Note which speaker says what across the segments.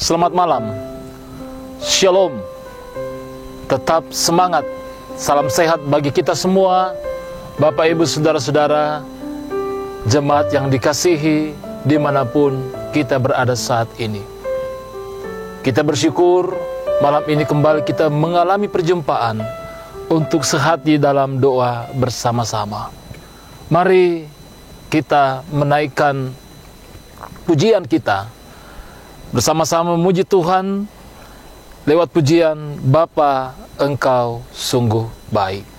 Speaker 1: Selamat malam. Shalom. Tetap semangat. Salam sehat bagi kita semua, Bapak Ibu Saudara-saudara, jemaat yang dikasihi dimanapun kita berada saat ini. Kita bersyukur malam ini kembali kita mengalami perjumpaan untuk sehati dalam doa bersama-sama. Mari kita menaikkan pujian kita bersama-sama memuji Tuhan lewat pujian Bapa, Engkau sungguh baik.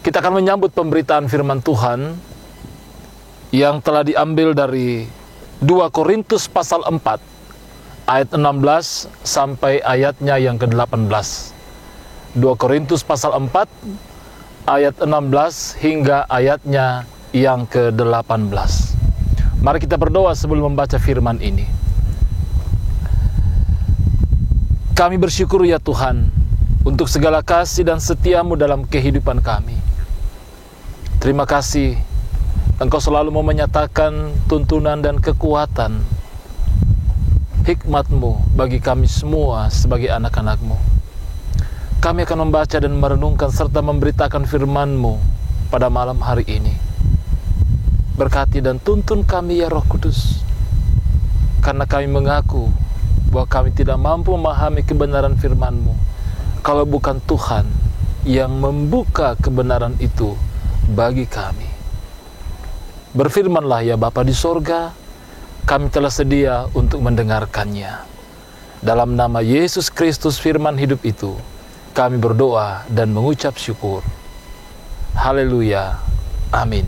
Speaker 1: Kita akan menyambut pemberitaan firman Tuhan yang telah diambil dari 2 Korintus pasal 4 ayat 16 sampai ayatnya yang ke-18. 2 Korintus pasal 4 ayat 16 hingga ayatnya yang ke-18. Mari kita berdoa sebelum membaca firman ini. Kami bersyukur ya Tuhan untuk segala kasih dan setiamu dalam kehidupan kami. Terima kasih, Engkau selalu mau menyatakan tuntunan dan kekuatan hikmat-Mu bagi kami semua sebagai anak-anak-Mu. Kami akan membaca dan merenungkan serta memberitakan firman-Mu pada malam hari ini. Berkati dan tuntun kami ya Roh Kudus, karena kami mengaku bahwa kami tidak mampu memahami kebenaran firman-Mu kalau bukan Tuhan yang membuka kebenaran itu bagi kami. Berfirmanlah ya Bapa di sorga, kami telah sedia untuk mendengarkannya. Dalam nama Yesus Kristus firman hidup itu, kami berdoa dan mengucap syukur. Haleluya. Amin.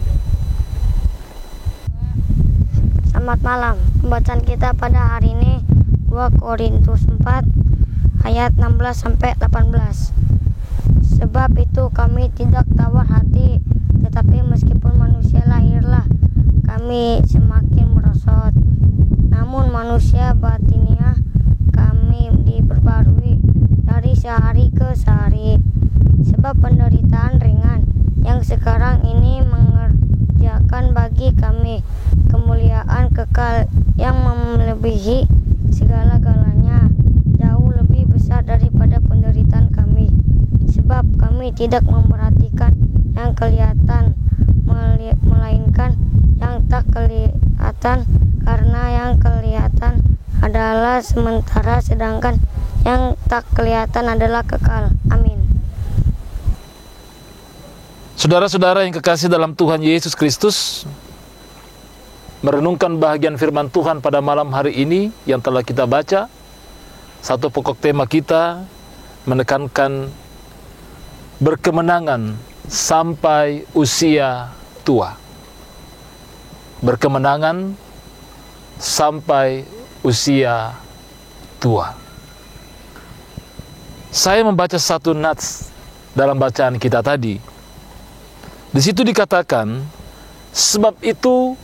Speaker 2: Selamat malam. Pembacaan kita pada hari ini 2 Korintus 4 ayat 16-18. Sebab itu kami tidak tawar hati, tetapi meskipun manusia lahirlah, kami semakin merosot. Namun manusia batiniah kami diperbarui dari sehari ke sehari. Sebab penderitaan ringan yang sekarang ini mengerjakan bagi kami kemuliaan kekal yang melebihi segala-galanya, jauh lebih besar daripada penderitaan kami. Sebab kami tidak memperhatikan yang kelihatan, melainkan yang tak kelihatan, karena yang kelihatan adalah sementara, sedangkan yang tak kelihatan adalah kekal. Amin.
Speaker 1: Saudara-saudara yang kekasih dalam Tuhan Yesus Kristus, merenungkan bahagian firman Tuhan pada malam hari ini yang telah kita baca, satu pokok tema kita menekankan berkemenangan sampai usia tua. Berkemenangan sampai usia tua. Saya membaca satu nats dalam bacaan kita tadi. Di situ dikatakan, sebab itu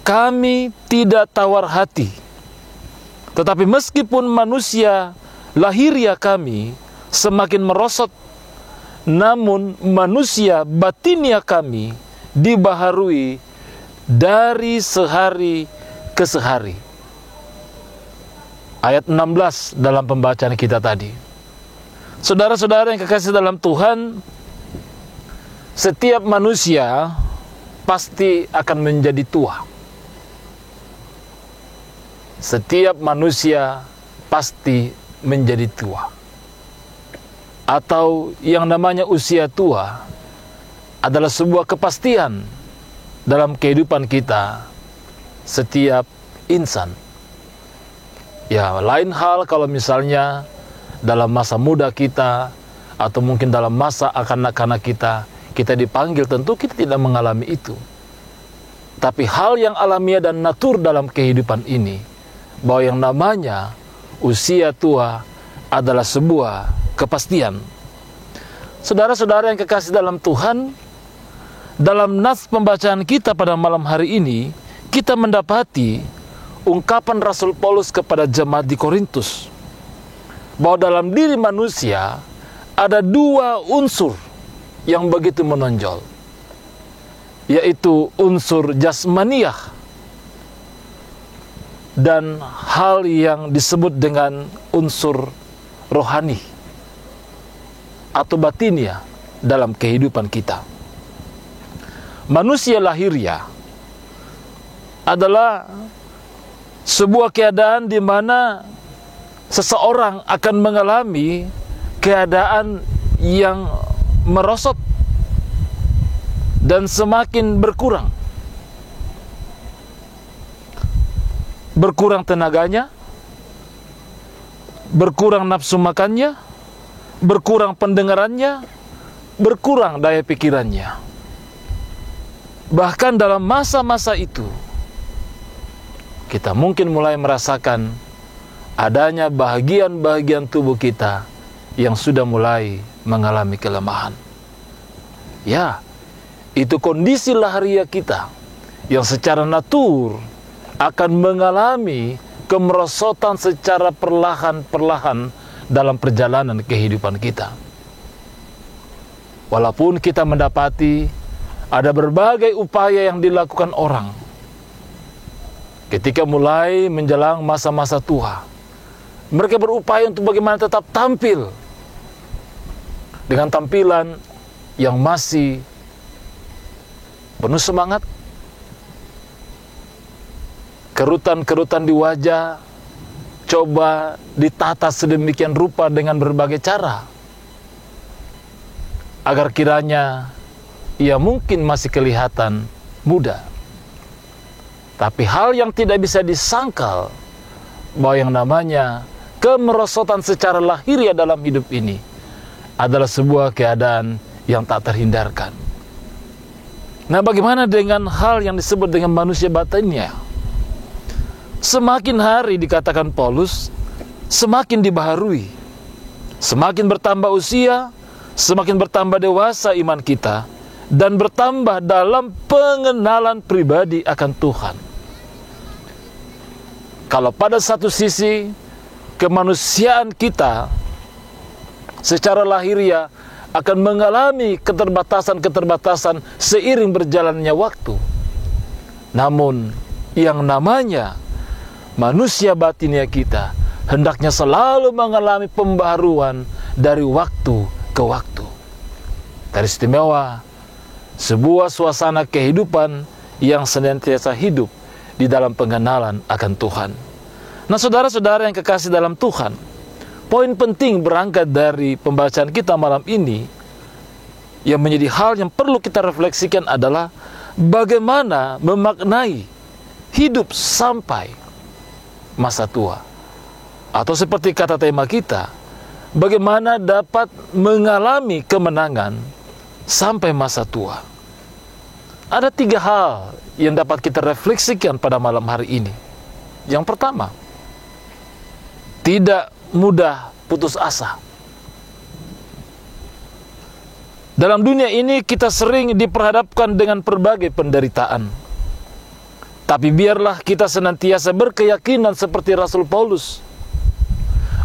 Speaker 1: kami tidak tawar hati, tetapi meskipun manusia lahiriah kami semakin merosot, namun manusia batiniah kami dibaharui dari sehari ke sehari. Ayat 16 dalam pembacaan kita tadi. Saudara-saudara yang kekasih dalam Tuhan, setiap manusia pasti akan menjadi tua. Setiap manusia pasti menjadi tua. Atau yang namanya usia tua adalah sebuah kepastian dalam kehidupan kita, setiap insan. Ya, lain hal kalau misalnya dalam masa muda kita, atau mungkin dalam masa kanak-kanak kita dipanggil, tentu kita tidak mengalami itu. Tapi hal yang alamiah dan natur dalam kehidupan ini, bahwa yang namanya usia tua adalah sebuah kepastian. Saudara-saudara yang kekasih dalam Tuhan, dalam nats pembacaan kita pada malam hari ini, kita mendapati ungkapan Rasul Paulus kepada jemaat di Korintus, bahwa dalam diri manusia ada dua unsur yang begitu menonjol, yaitu unsur jasmaniah dan hal yang disebut dengan unsur rohani atau batiniah dalam kehidupan kita. Manusia lahiriah adalah sebuah keadaan di mana seseorang akan mengalami keadaan yang merosot dan semakin berkurang. Berkurang tenaganya, berkurang nafsu makannya, berkurang pendengarannya, berkurang daya pikirannya. Bahkan dalam masa-masa itu, kita mungkin mulai merasakan adanya bahagian-bahagian tubuh kita yang sudah mulai mengalami kelemahan. Ya, itu kondisi lahiriah kita yang secara natur akan mengalami kemerosotan secara perlahan-perlahan dalam perjalanan kehidupan kita. Walaupun kita mendapati ada berbagai upaya yang dilakukan orang ketika mulai menjelang masa-masa tua, mereka berupaya untuk bagaimana tetap tampil dengan tampilan yang masih penuh semangat. Kerutan-kerutan di wajah coba ditata sedemikian rupa dengan berbagai cara, agar kiranya ia mungkin masih kelihatan muda. Tapi hal yang tidak bisa disangkal, bahwa yang namanya kemerosotan secara lahiriah dalam hidup ini adalah sebuah keadaan yang tak terhindarkan. Nah, bagaimana dengan hal yang disebut dengan manusia batinnya? Semakin hari, dikatakan Paulus, semakin dibaharui. Semakin bertambah usia, semakin bertambah dewasa iman kita, dan bertambah dalam pengenalan pribadi akan Tuhan. Kalau pada satu sisi kemanusiaan kita secara lahiriah akan mengalami keterbatasan-keterbatasan seiring berjalannya waktu, namun yang namanya manusia batinia kita hendaknya selalu mengalami pembaharuan dari waktu ke waktu. Teristimewa sebuah suasana kehidupan yang senantiasa hidup di dalam pengenalan akan Tuhan. Nah, saudara-saudara yang kekasih dalam Tuhan, poin penting berangkat dari pembacaan kita malam ini yang menjadi hal yang perlu kita refleksikan adalah bagaimana memaknai hidup sampai masa tua. Atau seperti kata tema kita, bagaimana dapat mengalami kemenangan sampai masa tua. Ada 3 hal yang dapat kita refleksikan pada malam hari ini. Yang pertama, tidak mudah putus asa. Dalam dunia ini kita sering diperhadapkan dengan berbagai penderitaan. Tapi biarlah kita senantiasa berkeyakinan seperti Rasul Paulus,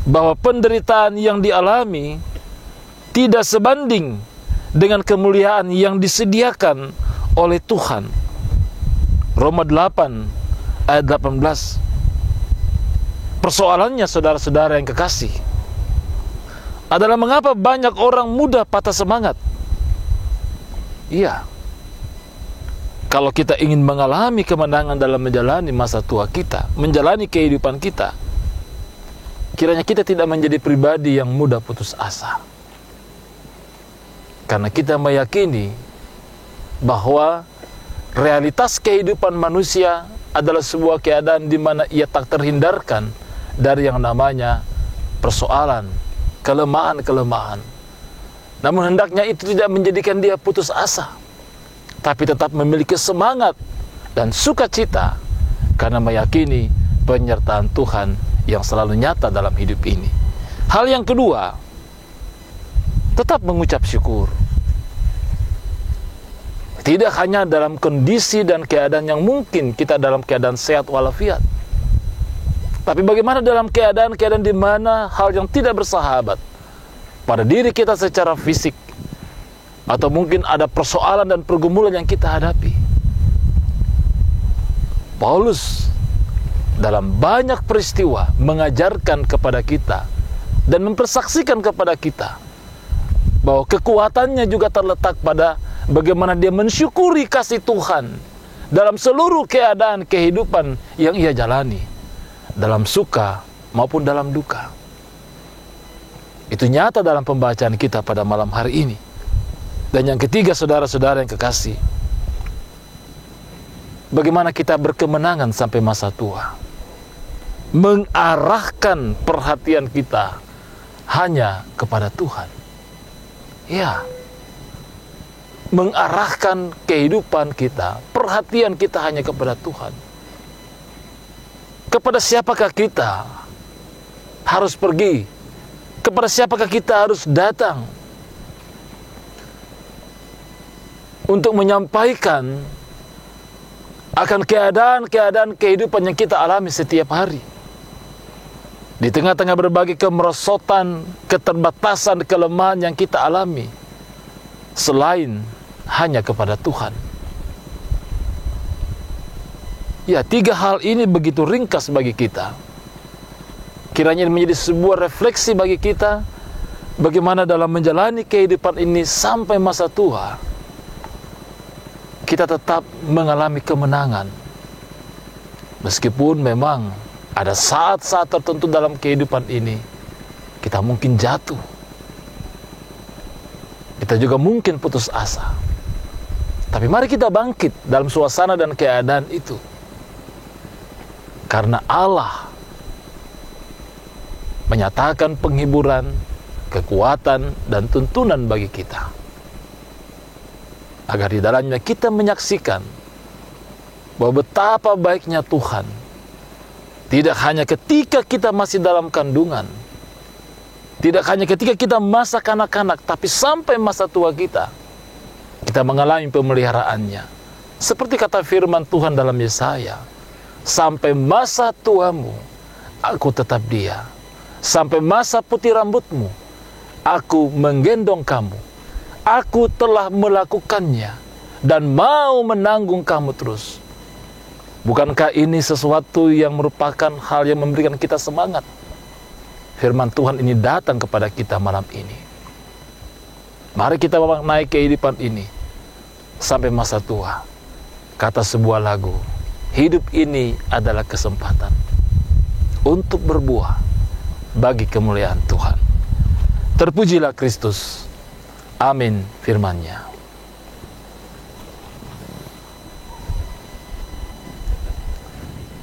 Speaker 1: bahwa penderitaan yang dialami tidak sebanding dengan kemuliaan yang disediakan oleh Tuhan. Roma 8 ayat 18. Persoalannya, saudara-saudara yang kekasih, adalah mengapa banyak orang mudah patah semangat. Iya, kalau kita ingin mengalami kemenangan dalam menjalani masa tua kita, menjalani kehidupan kita, kiranya kita tidak menjadi pribadi yang mudah putus asa. Karena kita meyakini bahwa realitas kehidupan manusia adalah sebuah keadaan di mana ia tak terhindarkan dari yang namanya persoalan, kelemahan-kelemahan. Namun hendaknya itu tidak menjadikan dia putus asa, tapi tetap memiliki semangat dan sukacita karena meyakini penyertaan Tuhan yang selalu nyata dalam hidup ini. Hal yang kedua, tetap mengucap syukur. Tidak hanya dalam kondisi dan keadaan yang mungkin kita dalam keadaan sehat walafiat, tapi bagaimana dalam keadaan-keadaan di mana hal yang tidak bersahabat pada diri kita secara fisik, atau mungkin ada persoalan dan pergumulan yang kita hadapi. Paulus dalam banyak peristiwa mengajarkan kepada kita dan mempersaksikan kepada kita bahwa kekuatannya juga terletak pada bagaimana dia mensyukuri kasih Tuhan dalam seluruh keadaan kehidupan yang ia jalani, dalam suka maupun dalam duka. Itu nyata dalam pembacaan kita pada malam hari ini. Dan yang ketiga, saudara-saudara yang kekasih, bagaimana kita berkemenangan sampai masa tua. Mengarahkan perhatian kita hanya kepada Tuhan. Ya, mengarahkan kehidupan kita, perhatian kita hanya kepada Tuhan. Kepada siapakah kita harus pergi? Kepada siapakah kita harus datang untuk menyampaikan akan keadaan-keadaan kehidupan yang kita alami setiap hari? Di tengah-tengah berbagai kemerosotan, keterbatasan, kelemahan yang kita alami, selain hanya kepada Tuhan. Ya, 3 hal ini begitu ringkas bagi kita. Kiranya menjadi sebuah refleksi bagi kita, bagaimana dalam menjalani kehidupan ini sampai masa tua, kita tetap mengalami kemenangan. Meskipun memang ada saat-saat tertentu dalam kehidupan ini, kita mungkin jatuh. Kita juga mungkin putus asa. Tapi mari kita bangkit dalam suasana dan keadaan itu. Karena Allah menyatakan penghiburan, kekuatan, dan tuntunan bagi kita. Agar di dalamnya kita menyaksikan bahwa betapa baiknya Tuhan Tidak hanya ketika kita masih dalam kandungan, tidak hanya ketika kita masa kanak-kanak, tapi sampai masa tua kita mengalami pemeliharaannya. Seperti kata firman Tuhan dalam Yesaya, sampai masa tuamu, aku tetap dia. Sampai masa putih rambutmu, aku menggendong kamu. Aku telah melakukannya dan mau menanggung kamu terus. Bukankah ini sesuatu yang merupakan hal yang memberikan kita semangat? Firman Tuhan ini datang kepada kita malam ini. Mari kita memaknai kehidupan ini sampai masa tua. Kata sebuah lagu, hidup ini adalah kesempatan untuk berbuah bagi kemuliaan Tuhan. Terpujilah Kristus. Amin firman-Nya.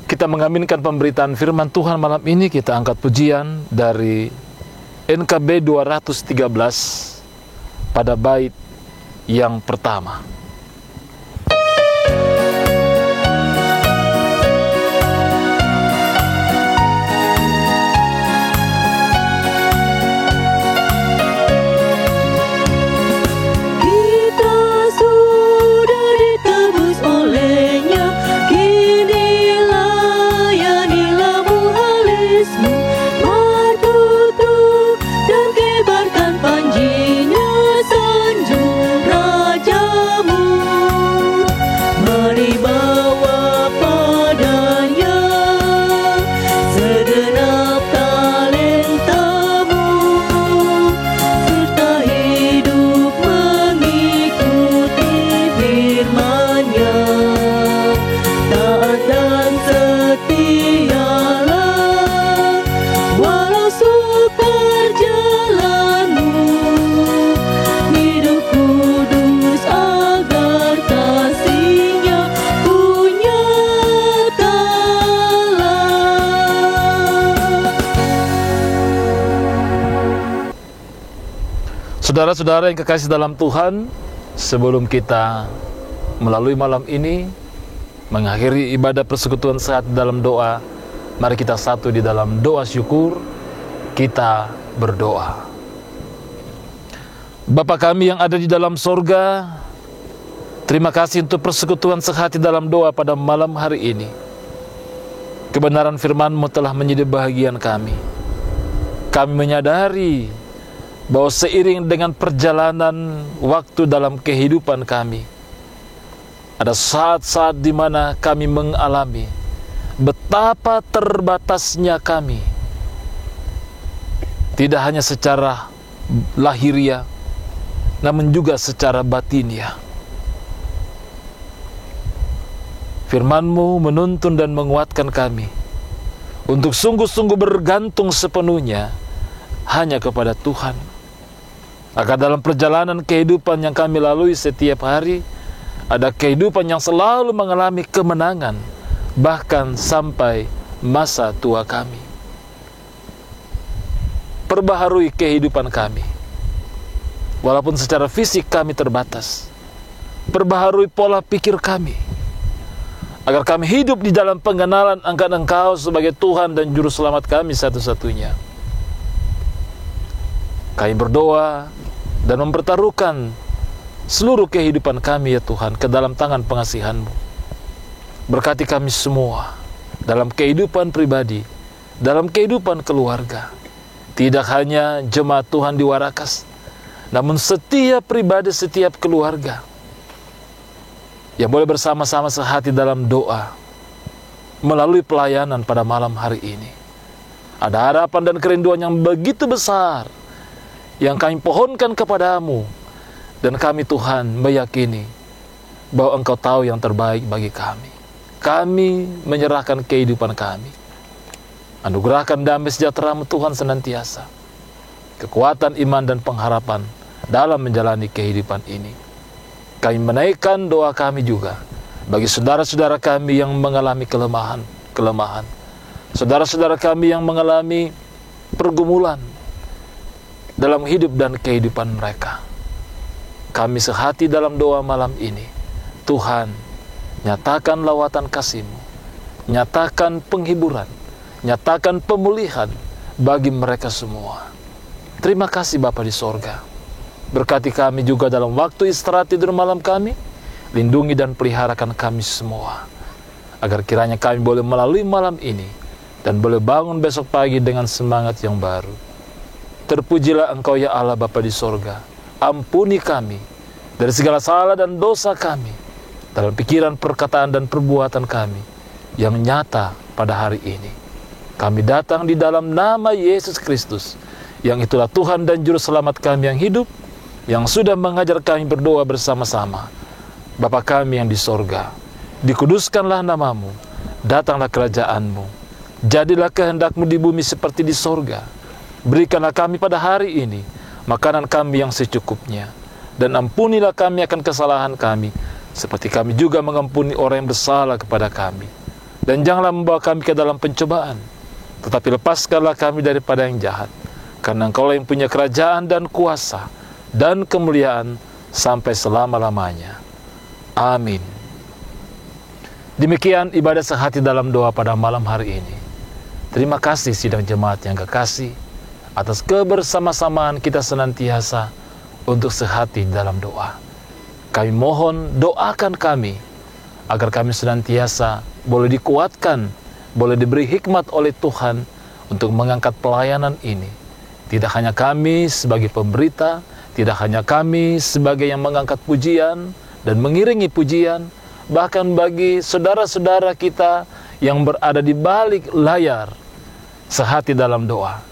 Speaker 1: Kita mengaminkan pemberitaan firman Tuhan malam ini. Kita angkat pujian dari NKB 213 pada bait yang pertama. Saudara-saudara yang kekasih dalam Tuhan, sebelum kita melalui malam ini, mengakhiri ibadah persekutuan sehat dalam doa, mari kita satu di dalam doa syukur, kita berdoa. Bapa kami yang ada di dalam sorga, terima kasih untuk persekutuan sehati dalam doa pada malam hari ini. Kebenaran firman-Mu telah menjadi bahagian kami. Kami menyadari bahwa seiring dengan perjalanan waktu dalam kehidupan kami, ada saat-saat di mana kami mengalami betapa terbatasnya kami, tidak hanya secara lahiriah, namun juga secara batiniah. Firman-Mu menuntun dan menguatkan kami untuk sungguh-sungguh bergantung sepenuhnya hanya kepada Tuhan. Agar dalam perjalanan kehidupan yang kami lalui setiap hari, ada kehidupan yang selalu mengalami kemenangan, bahkan sampai masa tua kami. Perbaharui kehidupan kami, walaupun secara fisik kami terbatas. Perbaharui pola pikir kami, agar kami hidup di dalam pengenalan akan Engkau sebagai Tuhan dan Juru Selamat kami satu-satunya. Kami berdoa dan mempertaruhkan seluruh kehidupan kami ya Tuhan ke dalam tangan pengasihan-Mu. Berkati kami semua dalam kehidupan pribadi, dalam kehidupan keluarga. Tidak hanya jemaat Tuhan di Warakas, namun setiap pribadi, setiap keluarga yang boleh bersama-sama sehati dalam doa melalui pelayanan pada malam hari ini. Ada harapan dan kerinduan yang begitu besar yang kami pohonkan kepadamu, dan kami Tuhan meyakini bahwa Engkau tahu yang terbaik bagi kami. Kami menyerahkan kehidupan kami. Anugerahkan damai sejahtera-Mu Tuhan senantiasa, kekuatan iman dan pengharapan dalam menjalani kehidupan ini. Kami menaikkan doa kami juga bagi saudara-saudara kami yang mengalami kelemahan, saudara-saudara kami yang mengalami pergumulan dalam hidup dan kehidupan mereka. Kami sehati dalam doa malam ini. Tuhan, nyatakan lawatan kasih-Mu, nyatakan penghiburan, nyatakan pemulihan bagi mereka semua. Terima kasih Bapa di sorga. Berkati kami juga dalam waktu istirahat tidur malam kami. Lindungi dan peliharakan kami semua, agar kiranya kami boleh melalui malam ini dan boleh bangun besok pagi dengan semangat yang baru. Terpujilah Engkau ya Allah Bapa di sorga. Ampuni kami dari segala salah dan dosa kami dalam pikiran, perkataan, dan perbuatan kami yang nyata pada hari ini. Kami datang di dalam nama Yesus Kristus, yang itulah Tuhan dan Juru Selamat kami yang hidup, yang sudah mengajar kami berdoa bersama-sama. Bapa kami yang di sorga, dikuduskanlah namamu, datanglah kerajaan-Mu, jadilah kehendak-Mu di bumi seperti di sorga. Berikanlah kami pada hari ini makanan kami yang secukupnya, dan ampunilah kami akan kesalahan kami, seperti kami juga mengampuni orang yang bersalah kepada kami. Dan janganlah membawa kami ke dalam pencobaan, tetapi lepaskanlah kami daripada yang jahat, karena Engkau yang punya kerajaan dan kuasa dan kemuliaan sampai selama-lamanya. Amin. Demikian ibadah sehati dalam doa pada malam hari ini. Terima kasih sidang jemaat yang kekasih atas kebersama-samaan kita senantiasa untuk sehati dalam doa. Kami mohon doakan kami agar kami senantiasa boleh dikuatkan, boleh diberi hikmat oleh Tuhan untuk mengangkat pelayanan ini. Tidak hanya kami sebagai pemberita, tidak hanya kami sebagai yang mengangkat pujian dan mengiringi pujian, bahkan bagi saudara-saudara kita yang berada di balik layar sehati dalam doa.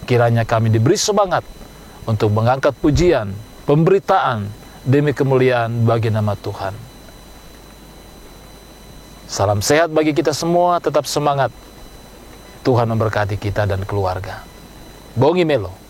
Speaker 1: Kiranya kami diberi semangat untuk mengangkat pujian, pemberitaan demi kemuliaan bagi nama Tuhan. Salam sehat bagi kita semua, tetap semangat. Tuhan memberkati kita dan keluarga. Bongi Melo.